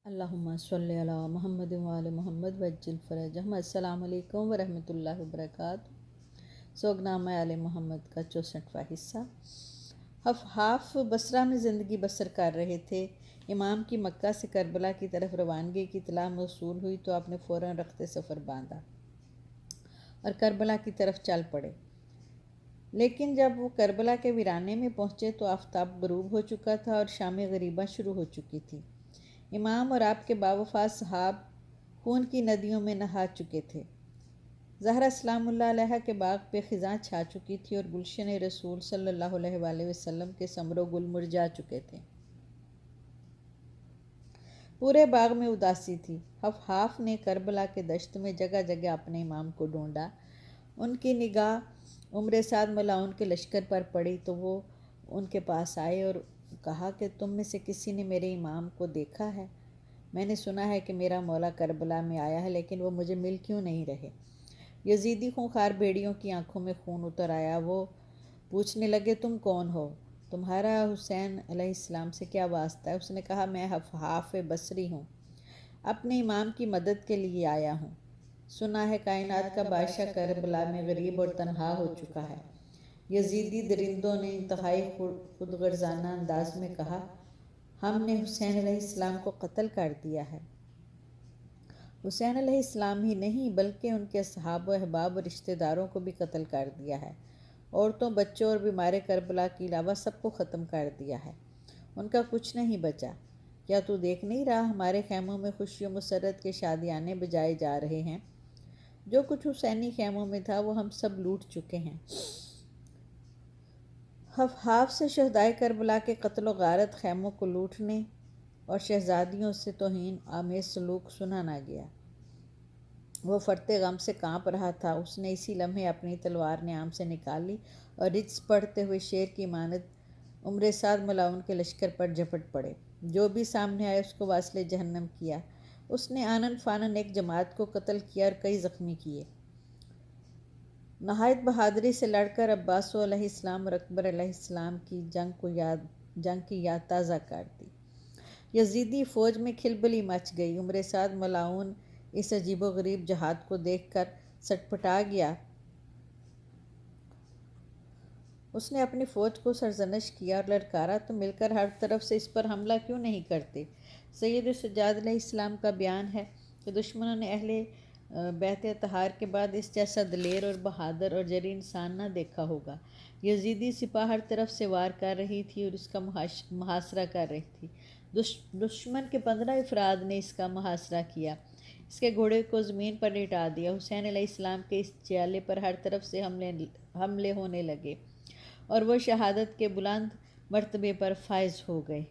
اللہم صلی علی محمد وآل محمد وعجل فرجہم۔ السلام علیکم ورحمۃ اللہ وبرکاتہ۔ سوگنامہ آل محمد کا 64واں حصہ۔ حفحاف بصرہ میں زندگی بسر کر رہے تھے۔ امام کی مکہ سے کربلا کی طرف روانگی کی اطلاع موصول ہوئی تو آپ نے فوراً رخت سفر باندھا اور کربلا کی طرف چل پڑے۔ لیکن جب وہ کربلا کے ویرانے میں پہنچے تو آفتاب غروب ہو چکا تھا اور شام غریبہ شروع ہو چکی تھی۔ امام اور آپ کے باوفا صحاب خون کی ندیوں میں نہا چکے تھے۔ زہرا سلام اللہ علیہا کے باغ پہ خزاں چھا چکی تھی اور گلشن رسول صلی اللہ علیہ وآلہ وسلم کے ثمر و گل مرجھا چکے تھے۔ پورے باغ میں اداسی تھی۔ حفحاف نے کربلا کے دشت میں جگہ جگہ اپنے امام کو ڈھونڈا۔ ان کی نگاہ عمر سعد ملعون کے لشکر پر پڑی تو وہ ان کے پاس آئے اور کہا کہ تم میں سے کسی نے میرے امام کو دیکھا ہے؟ میں نے سنا ہے کہ میرا مولا کربلا میں آیا ہے، لیکن وہ مجھے مل کیوں نہیں رہے؟ یزیدی خونخوار بھیڑیوں کی آنکھوں میں خون اتر آیا۔ وہ پوچھنے لگے تم کون ہو؟ تمہارا حسین علیہ السلام سے کیا واسطہ ہے؟ اس نے کہا میں حفحاف بصری ہوں، اپنے امام کی مدد کے لیے آیا ہوں۔ سنا ہے کائنات کا بادشاہ کربلا میں غریب اور تنہا ہو چکا ہے۔ یزیدی درندوں نے انتہائی خود غرضانہ انداز میں کہا، ہم نے حسین علیہ السلام کو قتل کر دیا ہے۔ حسین علیہ السلام ہی نہیں بلکہ ان کے اصحاب و احباب و رشتہ داروں کو بھی قتل کر دیا ہے۔ عورتوں، بچوں اور بیمار کربلا کے علاوہ سب کو ختم کر دیا ہے۔ ان کا کچھ نہیں بچا۔ کیا تو دیکھ نہیں رہا ہمارے خیموں میں خوشی و مسرت کے شادیانے بجائے جا رہے ہیں؟ جو کچھ حسینی خیموں میں تھا وہ ہم سب لوٹ چکے ہیں۔ حفحاف سے شہدائے کربلا کے قتل و غارت خیموں کو لوٹنے اور شہزادیوں سے توہین آمیز سلوک سنا نہ گیا۔ وہ فرتے غم سے کانپ رہا تھا۔ اس نے اسی لمحے اپنی تلوار نیام سے نکالی اور رجز پڑھتے ہوئے شیر کی مانند عمر سعد ملعون کے لشکر پر جھپٹ پڑے۔ جو بھی سامنے آئے اس کو واصل جہنم کیا۔ اس نے آنن فانن ایک جماعت کو قتل کیا اور کئی زخمی کیے۔ نہایت بہادری سے لڑ کر عباسو علیہ السلام اور اکبر علیہ السلام کی جنگ کی یاد تازہ کر دی۔ یزیدی فوج میں کھلبلی مچ گئی۔ عمر سعد ملعون اس عجیب و غریب جہاد کو دیکھ کر سٹپٹا گیا۔ اس نے اپنی فوج کو سرزنش کیا اور للکارا، تم مل کر ہر طرف سے اس پر حملہ کیوں نہیں کرتے؟ سید سجاد علیہ السلام کا بیان ہے کہ دشمنوں نے اہل بیت اطہار کے بعد اس جیسا دلیر اور بہادر اور جری انسان نہ دیکھا ہوگا۔ یزیدی سپاہ ہر طرف سے وار کر رہی تھی اور اس کا محاصرہ کر رہی تھی۔ دشمن کے 15 افراد نے اس کا محاصرہ کیا، اس کے گھوڑے کو زمین پر لٹا دیا۔ حسین علیہ السلام کے اس چیالے پر ہر طرف سے حملے ہونے لگے اور وہ شہادت کے بلند مرتبے پر فائز ہو گئے۔